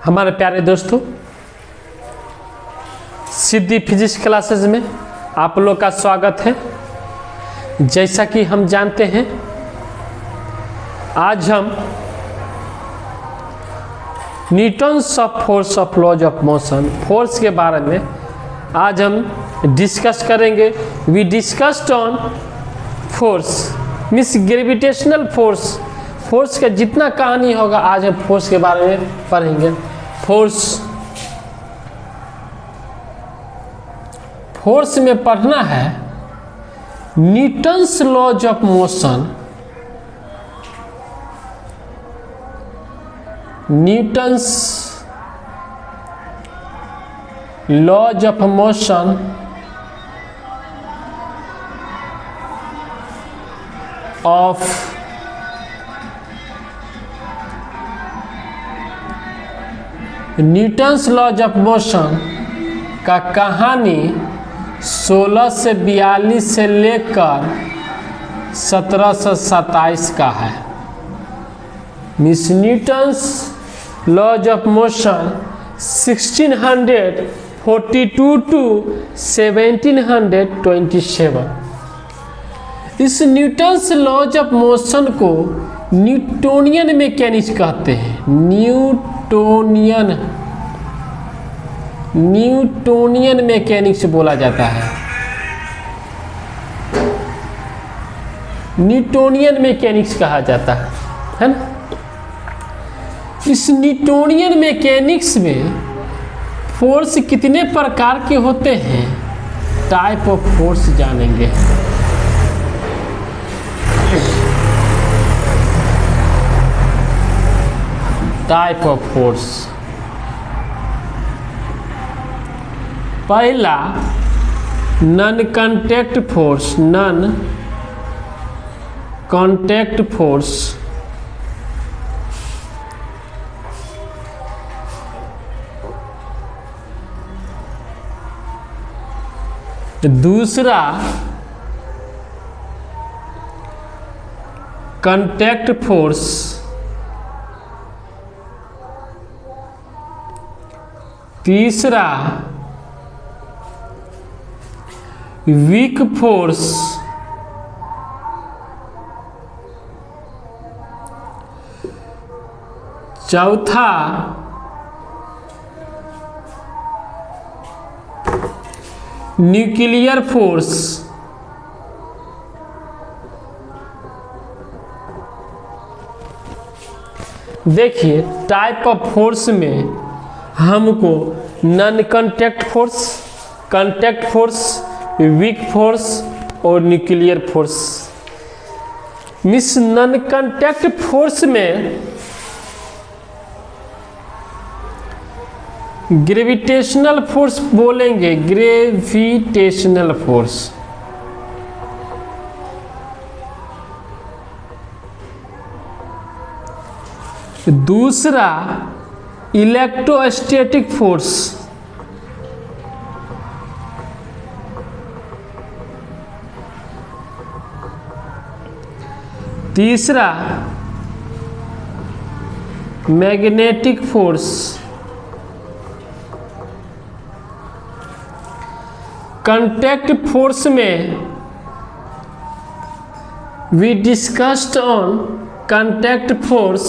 हमारे प्यारे दोस्तों, सिद्धि फिजिक्स क्लासेस में आप लोग का स्वागत है। जैसा कि हम जानते हैं, आज हम Newton's of force of laws of motion force के बारे में आज हम डिस्कस करेंगे। We discussed on force means gravitational force. Force का जितना कहानी होगा आज हम फोर्स के बारे में पढ़ेंगे। फोर्स में पढ़ना है Newton's laws of motion. Newton's laws of motion of Newton's laws of motion का कहानी 1642 से लेकर 1727 का है। Miss Newton's laws of motion 1642 to 1727। इस न्यूटन्स लॉज ऑफ मोशन को न्यूटोनियन मैकेनिक्स कहते हैं। न्यूटोनियन मैकेनिक्स बोला जाता है। न्यूटोनियन मैकेनिक्स कहा जाता है ना। इस न्यूटोनियन मैकेनिक्स में फोर्स कितने प्रकार के होते हैं, टाइप ऑफ फोर्स जानेंगे। टाइप ऑफ फोर्स, पहला non contact force. Non contact force, दूसरा कांटेक्ट फोर्स, तीसरा वीक फोर्स, चौथा न्यूक्लियर फोर्स, देखिए टाइप ऑफ फोर्स में हमको non contact force, contact force, weak force और न्यूक्लियर फोर्स। मिस नॉन कांटेक्ट फोर्स में ग्रेविटेशनल फोर्स बोलेंगे। ग्रेविटेशनल फोर्स, दूसरा इलेक्ट्रोस्टैटिक फोर्स, तीसरा मैग्नेटिक फोर्स, कांटेक्ट फोर्स में we discussed on contact force.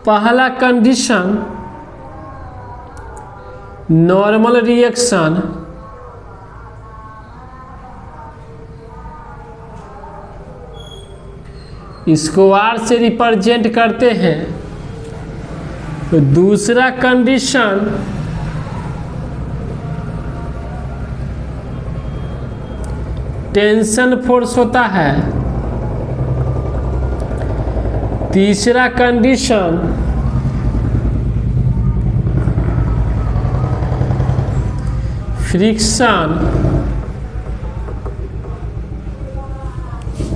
पहला कंडीशन नॉर्मल रिएक्शन, इसको R से रिप्रेजेंट करते हैं। तो दूसरा कंडीशन टेंशन फोर्स होता है। तीसरा कंडीशन फ्रिक्शन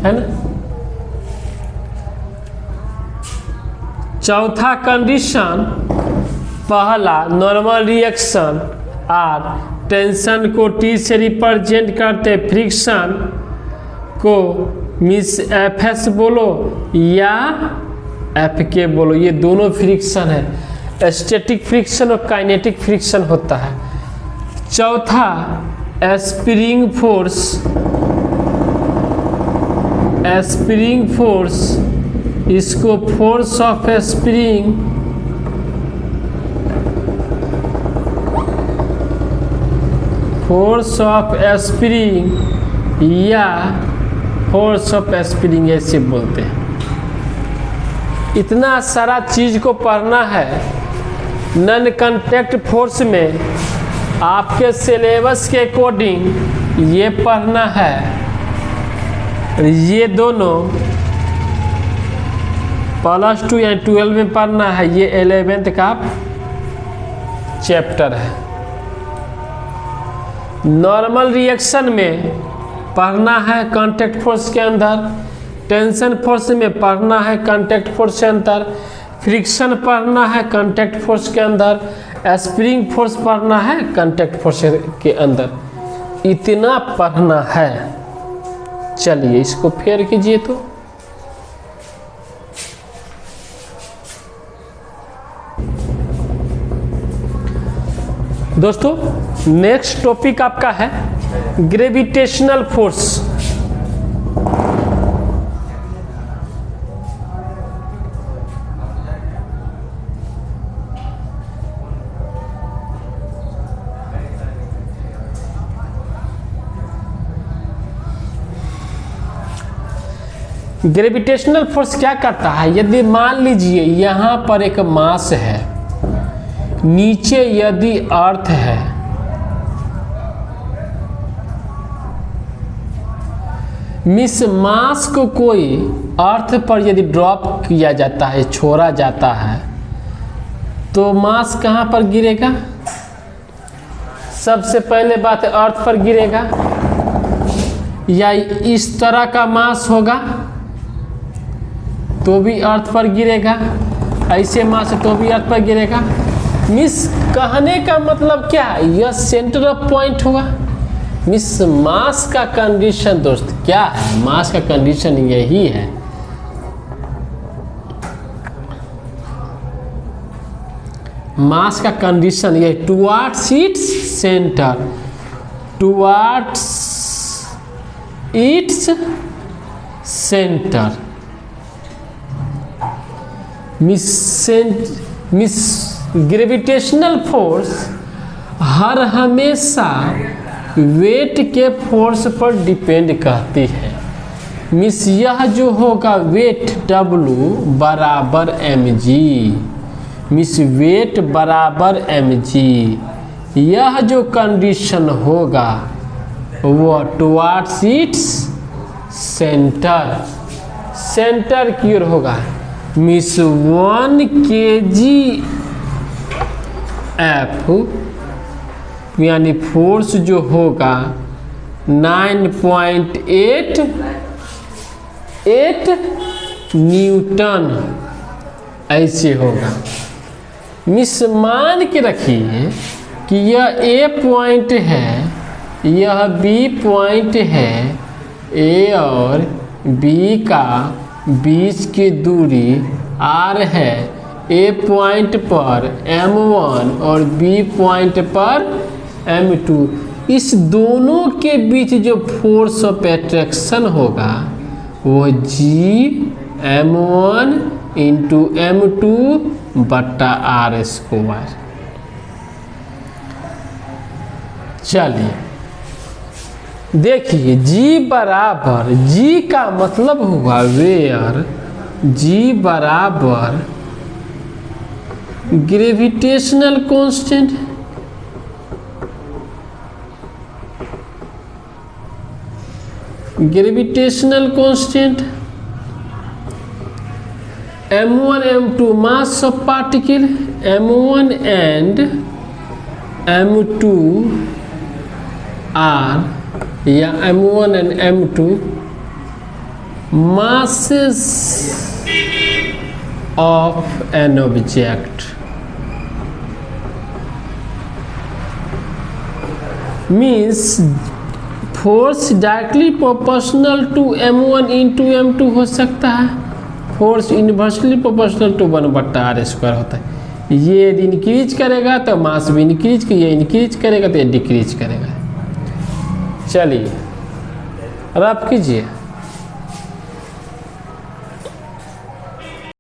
है ना। चौथा कंडीशन, पहला नॉर्मल रिएक्शन और टेंशन को T से रिप्रेजेंट करते, फ्रिक्शन को मिस Fs बोलो या Fk बोलो, ये दोनों फ्रिक्शन है। स्टैटिक फ्रिक्शन और काइनेटिक फ्रिक्शन होता है। चौथा स्प्रिंग फोर्स, इसको फोर्स ऑफ स्प्रिंग या फोर्स ऑफ स्प्रिंग ऐसे बोलते हैं। इतना सारा चीज को पढ़ना है। नॉन कांटेक्ट फोर्स में आपके सिलेबस के अकॉर्डिंग ये पढ़ना है। ये दोनों +2 या 12 में पढ़ना है। ये 11th का चैप्टर है। नॉर्मल रिएक्शन में पढ़ना है कांटेक्ट फोर्स के अंदर, टेंशन फोर्स में पढ़ना है कांटेक्ट फोर्स के अंदर, फ्रिक्शन पढ़ना है कांटेक्ट फोर्स के अंदर, स्प्रिंग फोर्स पढ़ना है कांटेक्ट फोर्स के अंदर। इतना पढ़ना है। चलिए इसको फेर कीजिए। तो दोस्तों नेक्स्ट टॉपिक आपका है ग्रेविटेशनल फोर्स। ग्रेविटेशनल फोर्स क्या करता है? यदि मान लीजिए यहाँ पर एक मास है, नीचे यदि अर्थ है, मिस मास को कोई अर्थ पर यदि ड्रॉप किया जाता है, छोड़ा जाता है, तो मास कहाँ पर गिरेगा? सबसे पहले बात है अर्थ पर गिरेगा, या इस तरह का मास होगा तो भी अर्थ पर गिरेगा, ऐसे मास तो भी अर्थ पर गिरेगा। मिस कहने का मतलब क्या है? यह सेंटर ऑफ पॉइंट होगा। मिस मास का कंडीशन दोस्त क्या है? मास का कंडीशन यही है, मास का कंडीशन ये towards its centre, towards its centre. मिस ग्रेविटेशनल फोर्स हर हमेशा वेट के फोर्स पर डिपेंड करती है। मिस यह जो होगा वेट W बराबर mg, मिस वेट बराबर mg, यह जो कंडीशन होगा वो टुवार्ड्स इट्स सेंटर, सेंटर की ओर होगा। मिस 1 kg F यानी फोर्स जो होगा 9.88 न्यूटन ऐसे होगा। मिस मान के रखिए कि यह A पॉइंट है, यह B पॉइंट है, A और B का बीच की दूरी r है। A पॉइंट पर m1 और B पॉइंट पर m2, इस दोनों के बीच जो फोर्स ऑफ एट्रैक्शन होगा वो G m1 इंटू m2 बट्टा r²। चलिए देखिए G बराबर, G का मतलब हुआ वेयर G बराबर gravitational constant, gravitational constant m1 m2 mass of particle, m1 and m2 are या m1 and m2 masses of an object, means force directly proportional to m1 into m2 हो सकता है, force inversely proportional to 1/r² होता है। ये यदि increase करेगा तो मास भी इंक्रीज, ये इंक्रीज करेगा तो ये डिक्रीज करेगा। चलिए अब आप कीजिए।